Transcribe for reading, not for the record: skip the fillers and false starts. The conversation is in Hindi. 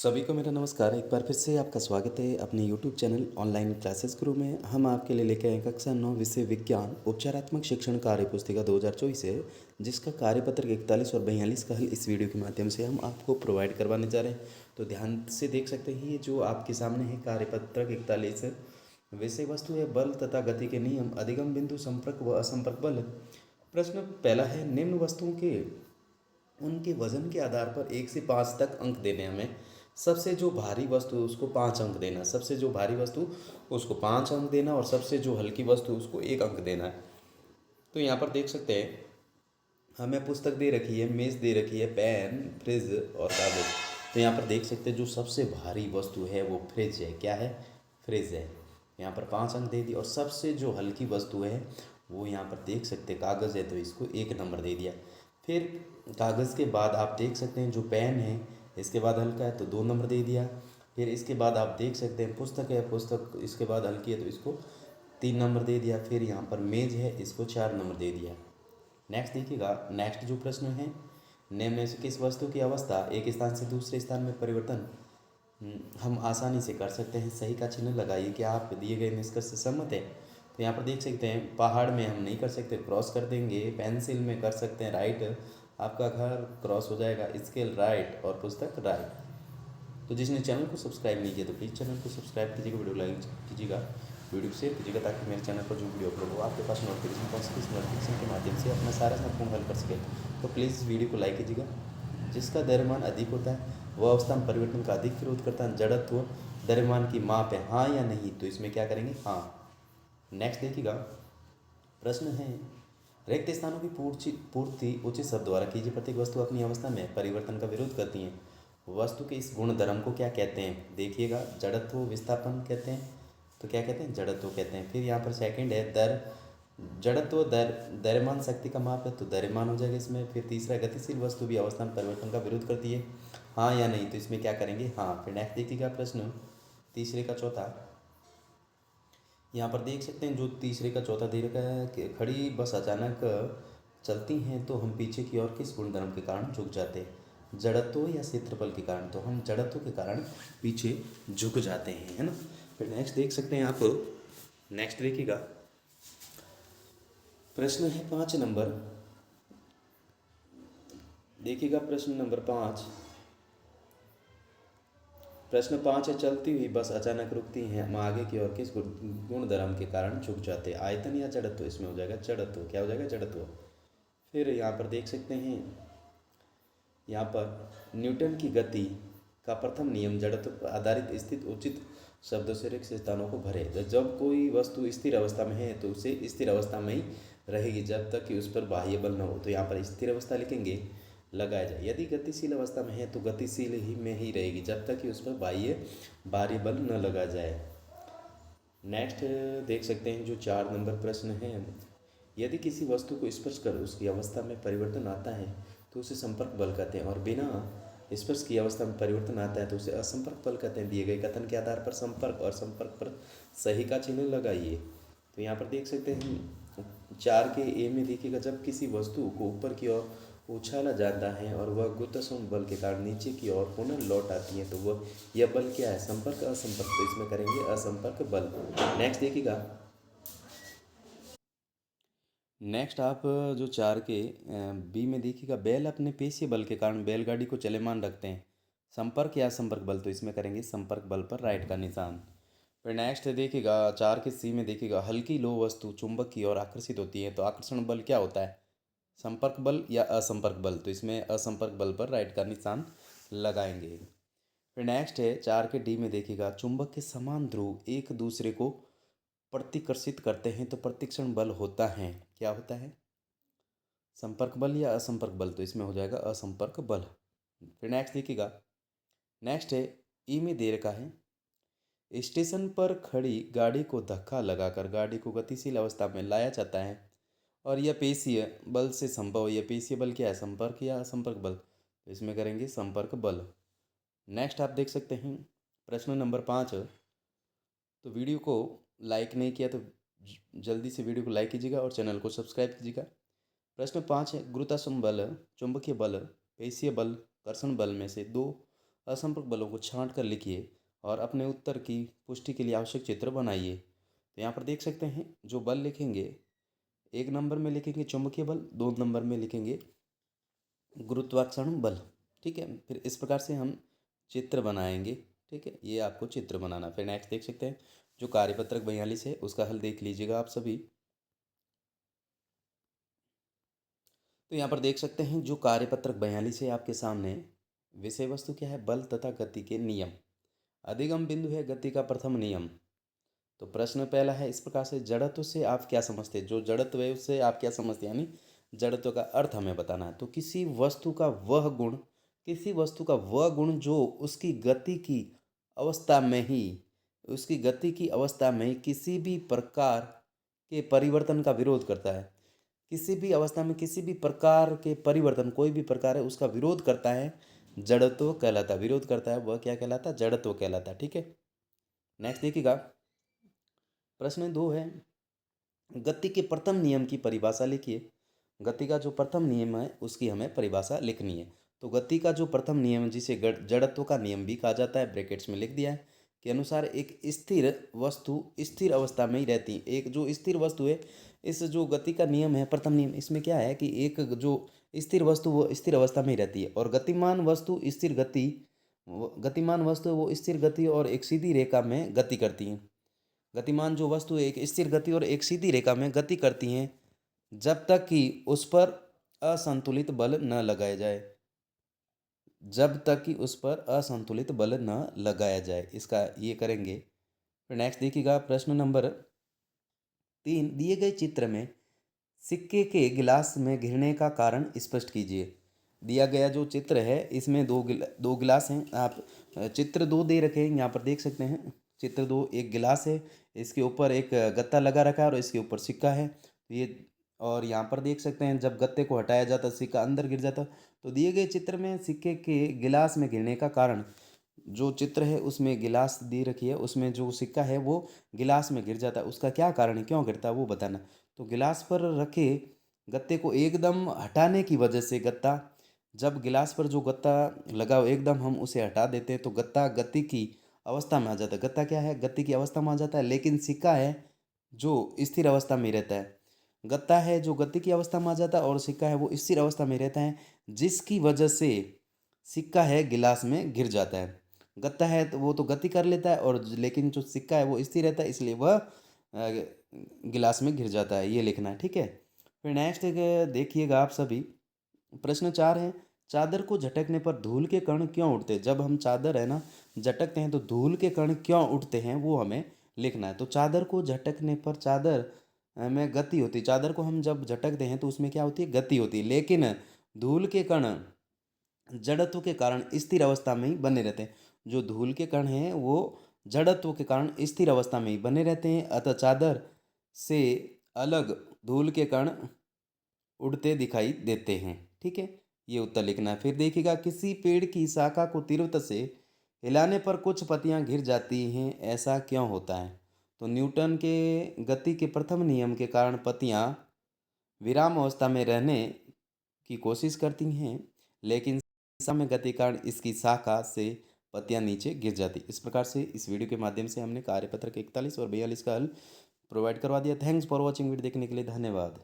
सभी को मेरा नमस्कार। एक बार फिर से आपका स्वागत है अपने यूट्यूब चैनल ऑनलाइन क्लासेस गुरु में। हम आपके लिए लेके आए कक्षा 9 विषय विज्ञान उपचारात्मक शिक्षण कार्य पुस्तिका 2024 है, जिसका कार्यपत्र 41 और 42 का हल इस वीडियो के माध्यम से हम आपको प्रोवाइड करवाने जा रहे हैं। तो ध्यान से देख सकते हैं, ये जो आपके सामने है कार्यपत्र 41 विषय वस्तु है बल तथा गति के नियम, अधिगम बिंदु, संपर्क व असंपर्क बल। प्रश्न पहला है, निम्न वस्तुओं के उनके वजन के आधार पर 1 से 5 तक अंक देने हमें। सबसे जो भारी वस्तु है उसको 5 अंक देना, सबसे जो भारी वस्तु उसको 5 अंक देना और सबसे जो हल्की वस्तु उसको 1 अंक देना है। तो यहाँ पर देख सकते हैं, हमें पुस्तक दे रखी है, मेज़ दे रखी है, पेन, फ्रिज और कागज़। तो यहाँ पर देख सकते हैं जो सबसे भारी वस्तु है वो फ्रिज है। क्या है? फ्रिज है। यहाँ पर 5 अंक दे दिए। और सबसे जो हल्की वस्तु है वो यहाँ पर देख सकते हैं कागज़ है, तो इसको 1 नंबर दे दिया। फिर कागज़ के बाद आप देख सकते हैं जो पेन है, इसके बाद हल्का है तो 2 नंबर दे दिया। फिर इसके बाद आप देख सकते हैं पुस्तक है, पुस्तक इसके बाद हल्की है तो इसको 3 नंबर दे दिया। फिर यहाँ पर मेज़ है, इसको 4 नंबर दे दिया। नेक्स्ट देखिएगा, नेक्स्ट जो प्रश्न है, निम्न में से किस वस्तु की अवस्था एक स्थान से दूसरे स्थान में परिवर्तन हम आसानी से कर सकते हैं? सही का चिन्ह लगाइए। क्या आप दिए गए निष्कर्ष से सहमत है? तो यहाँ पर देख सकते हैं पहाड़ में हम नहीं कर सकते, क्रॉस कर देंगे। पेंसिल में कर सकते हैं राइट, आपका घर क्रॉस हो जाएगा। स्केल राइट और पुस्तक राइट। तो जिसने चैनल को सब्सक्राइब नहीं किया तो प्लीज़ चैनल को सब्सक्राइब कीजिएगा, वीडियो लाइक कीजिएगा, वीडियो शेयर कीजिएगा, ताकि मेरे चैनल पर जो वीडियो अपलोड हो आपके पास नोटिफिकेशन पहुँच सके। इस नोटिफिकेशन के माध्यम से अपना सारा स्मार्टफोन हल कर सके। तो प्लीज़ इस वीडियो को लाइक कीजिएगा। जिसका द्रव्यमान अधिक होता है वह अवस्था में परिवर्तन का अधिक विरोध करता है। जड़त्व द्रव्यमान की माप है, हाँ या नहीं? तो इसमें क्या करेंगे? हाँ। नेक्स्ट देखिएगा, प्रश्न है, रिक्त स्थानों की पूर्ति उचित शब्द द्वारा कीजिए। प्रत्येक वस्तु अपनी अवस्था में परिवर्तन का विरोध करती है। वस्तु के इस गुण धर्म को क्या कहते हैं? देखिएगा, जड़त्व विस्थापन कहते हैं। तो क्या कहते हैं? जड़त्व कहते हैं। फिर यहाँ पर सेकंड है दर, जड़त्व दर द्रव्यमान शक्ति का माप है, तो द्रव्यमान हो जाएगा इसमें। फिर तीसरा, गतिशील वस्तु भी अवस्था में परिवर्तन का विरोध करती है, हाँ या नहीं? तो इसमें क्या करेंगे? हाँ। फिर नेक्स्ट देखिएगा प्रश्न तीसरे का चौथा, यहाँ पर देख सकते हैं जो तीसरे का चौथा दे रखा है कि खड़ी बस अचानक चलती हैं तो हम पीछे की ओर किस गुणधर्म के कारण झुक जाते हैं? जड़त्व या क्षेत्रफल के कारण? तो हम जड़त्व के कारण पीछे झुक जाते हैं, है ना। फिर नेक्स्ट देख सकते हैं आप, नेक्स्ट देखिएगा, प्रश्न है 5 नंबर। देखिएगा प्रश्न नंबर 5, प्रश्न 5 है, चलती हुई बस अचानक रुकती हैं, हम आगे की ओर किस गुणधर्म के कारण झुक जाते हैं? आयतन या जड़त्व? इसमें हो जाएगा जड़त्व। क्या हो जाएगा? जड़त्व। फिर यहाँ पर देख सकते हैं, यहाँ पर न्यूटन की गति का प्रथम नियम जड़त्व पर आधारित स्थित उचित शब्दों से रिक्त स्थानों को भरे। जब कोई वस्तु स्थिर अवस्था में है तो उसे स्थिर अवस्था में ही रहेगी जब तक कि उस पर बाह्य बल न हो। तो यहाँ पर स्थिर अवस्था लिखेंगे, लगाया जाए। यदि गतिशील अवस्था में है तो गतिशील ही में ही रहेगी जब तक कि उस पर बाह्य बल न लगा जाए। नेक्स्ट देख सकते हैं जो 4 नंबर प्रश्न है, यदि किसी वस्तु को स्पर्श कर उसकी अवस्था में परिवर्तन आता है तो उसे संपर्क बल कहते हैं, और बिना स्पर्श की अवस्था में परिवर्तन आता है तो उसे असंपर्क बल कहते हैं। दिए गए कथन के आधार पर संपर्क और संपर्क पर सही का चिन्ह लगाइए। तो यहाँ पर देख सकते हैं 4 के ए में देखिएगा, जब किसी वस्तु को ऊपर की ओर उछाला जाता है और वह गुरुत्वाकर्षण बल के कारण नीचे की ओर पुनः लौट आती है तो वह यह बल क्या है? संपर्क, असंपर्क? तो इसमें करेंगे असंपर्क बल। नेक्स्ट देखिएगा, नेक्स्ट आप जो 4 के बी में देखिएगा, बैल अपने पेशीय बल के कारण बैलगाड़ी को चलमान रखते हैं, संपर्क या संपर्क बल? तो इसमें करेंगे संपर्क बल पर राइट का निशान। फिर नेक्स्ट देखिएगा 4 के सी में देखिएगा, हल्की लो वस्तु चुंबक की ओर आकर्षित होती है तो आकर्षण बल क्या होता है? संपर्क बल या असंपर्क बल? तो इसमें असंपर्क बल पर राइट का निशान लगाएंगे। फिर नेक्स्ट है 4 के डी में देखिएगा, चुंबक के समान ध्रुव एक दूसरे को प्रतिकर्षित करते हैं तो प्रतिक्षण बल होता है, क्या होता है? संपर्क बल या असंपर्क बल? तो इसमें हो जाएगा असंपर्क बल। फिर नेक्स्ट देखिएगा, नेक्स्ट है ई में दे रखा है, स्टेशन पर खड़ी गाड़ी को धक्का लगाकर गाड़ी को गतिशील अवस्था में लाया जाता है और यह पेशीय बल से संभव। यह पेशीय बल क्या है? संपर्क या असंपर्क बल? तो इसमें करेंगे संपर्क बल। नेक्स्ट आप देख सकते हैं प्रश्न नंबर 5, तो वीडियो को लाइक नहीं किया तो जल्दी से वीडियो को लाइक कीजिएगा और चैनल को सब्सक्राइब कीजिएगा। प्रश्न 5 है, गुरुत्वाकर्षण बल, चुंबकीय बल, पेशीय बल, कर्षण बल में से दो असंपर्क बलों को छांट कर लिखिए और अपने उत्तर की पुष्टि के लिए आवश्यक चित्र बनाइए। तो यहाँ पर देख सकते हैं जो बल लिखेंगे, 1 नंबर में लिखेंगे चुंबकीय बल, 2 नंबर में लिखेंगे गुरुत्वाकर्षण बल। ठीक है, फिर इस प्रकार से हम चित्र बनाएंगे। ठीक है, ये आपको चित्र बनाना। फिर नेक्स्ट देख सकते हैं जो कार्यपत्रक 42 है उसका हल देख लीजिएगा आप सभी। तो यहाँ पर देख सकते हैं जो कार्यपत्रक 42 है आपके सामने, विषय वस्तु क्या है, बल तथा गति के नियम। अधिगम बिंदु है गति का प्रथम नियम। तो प्रश्न पहला है इस प्रकार से, जड़त्व से आप क्या समझते हैं। जो जड़त्व है उससे आप क्या समझते हैं, यानी जड़त्व का अर्थ हमें बताना है। तो किसी वस्तु का वह गुण, किसी वस्तु का वह गुण जो उसकी गति की अवस्था में ही, उसकी गति की अवस्था में किसी भी प्रकार के परिवर्तन का विरोध करता है। किसी भी अवस्था में किसी भी प्रकार के परिवर्तन, कोई भी प्रकार है उसका विरोध करता है, जड़त्व कहलाता है। विरोध करता है वह क्या कहलाता है, जड़त्व कहलाता है। ठीक है, नेक्स्ट देखिएगा प्रश्न 2 है, गति के प्रथम नियम की परिभाषा लिखिए। गति का जो प्रथम नियम है उसकी हमें परिभाषा लिखनी है। तो गति का जो प्रथम नियम जिसे जड़त्व का नियम भी कहा जाता है, ब्रैकेट्स में लिख दिया है, के अनुसार एक स्थिर वस्तु स्थिर अवस्था में ही रहती है। एक जो स्थिर वस्तु है, इस जो गति का नियम है प्रथम नियम, इसमें क्या है कि एक जो स्थिर वस्तु वो स्थिर अवस्था में ही रहती है, और गतिमान वस्तु स्थिर गति, गतिमान वस्तु वो स्थिर गति और एक सीधी रेखा में गति करती हैं। गतिमान जो वस्तु एक स्थिर गति और एक सीधी रेखा में गति करती हैं जब तक कि उस पर असंतुलित बल न लगाया जाए। जब तक कि उस पर असंतुलित बल न लगाया जाए, इसका ये करेंगे। फिर नेक्स्ट देखिएगा प्रश्न नंबर 3, दिए गए चित्र में सिक्के के गिलास में गिरने का कारण स्पष्ट कीजिए। दिया गया जो चित्र है इसमें दो गिलास हैं। आप चित्र 2 दे रखे हैं, यहाँ पर देख सकते हैं चित्र 2, एक गिलास है, इसके ऊपर एक गत्ता लगा रखा है और इसके ऊपर सिक्का है। ये और यहाँ पर देख सकते हैं जब गत्ते को हटाया जाता सिक्का अंदर गिर जाता। तो दिए गए चित्र में सिक्के के गिलास में गिरने का कारण, जो चित्र है उसमें गिलास दे रखी है, उसमें जो सिक्का है वो गिलास में गिर जाता है, उसका क्या कारण है, क्यों गिरता है वो बताना। तो गिलास पर रखे गत्ते को एकदम हटाने की वजह से गत्ता, जब गिलास पर जो गत्ता लगा हो एकदम हम उसे हटा देते हैं तो गत्ता गति की अवस्था में आ जाता है। गत्ता क्या है, गति की अवस्था में आ जाता है, लेकिन सिक्का है जो स्थिर अवस्था में रहता है। गत्ता है जो गति की अवस्था में आ जाता है और सिक्का है वो स्थिर अवस्था में रहता है, जिसकी वजह से सिक्का है गिलास में गिर जाता है। गत्ता है तो वो तो गति कर लेता है, और लेकिन जो सिक्का है वो स्थिर रहता है, इसलिए वह गिलास में गिर जाता है। ये लिखना है। ठीक है, फिर नेक्स्ट देखिएगा आप सभी, प्रश्न 4 है, चादर को झटकने पर धूल के कण क्यों उठते हैं। जब हम चादर है ना झटकते हैं तो धूल के कण क्यों उठते हैं वो हमें लिखना है। तो चादर को झटकने पर चादर में गति होती है। चादर को हम जब झटकते हैं तो उसमें क्या होती है, गति होती है, लेकिन धूल के कण जड़त्व के कारण स्थिर अवस्था में ही बने रहते हैं। जो धूल के कण हैं वो जड़त्व के कारण स्थिर अवस्था में ही बने रहते हैं, अतः चादर से अलग धूल के कण उड़ते दिखाई देते हैं। ठीक है, ये उत्तर लिखना है। फिर देखिएगा, किसी पेड़ की शाखा को तीव्रता से हिलाने पर कुछ पत्तियां गिर जाती हैं, ऐसा क्यों होता है। तो न्यूटन के गति के प्रथम नियम के कारण पत्तियां विराम अवस्था में रहने की कोशिश करती हैं, लेकिन समय गति के कारण इसकी शाखा से पत्तियां नीचे गिर जाती। इस प्रकार से इस वीडियो के माध्यम से हमने कार्यपत्रक 41 और 42 का हल प्रोवाइड करवा दिया। Thanks for watching. वीडियो देखने के लिए धन्यवाद।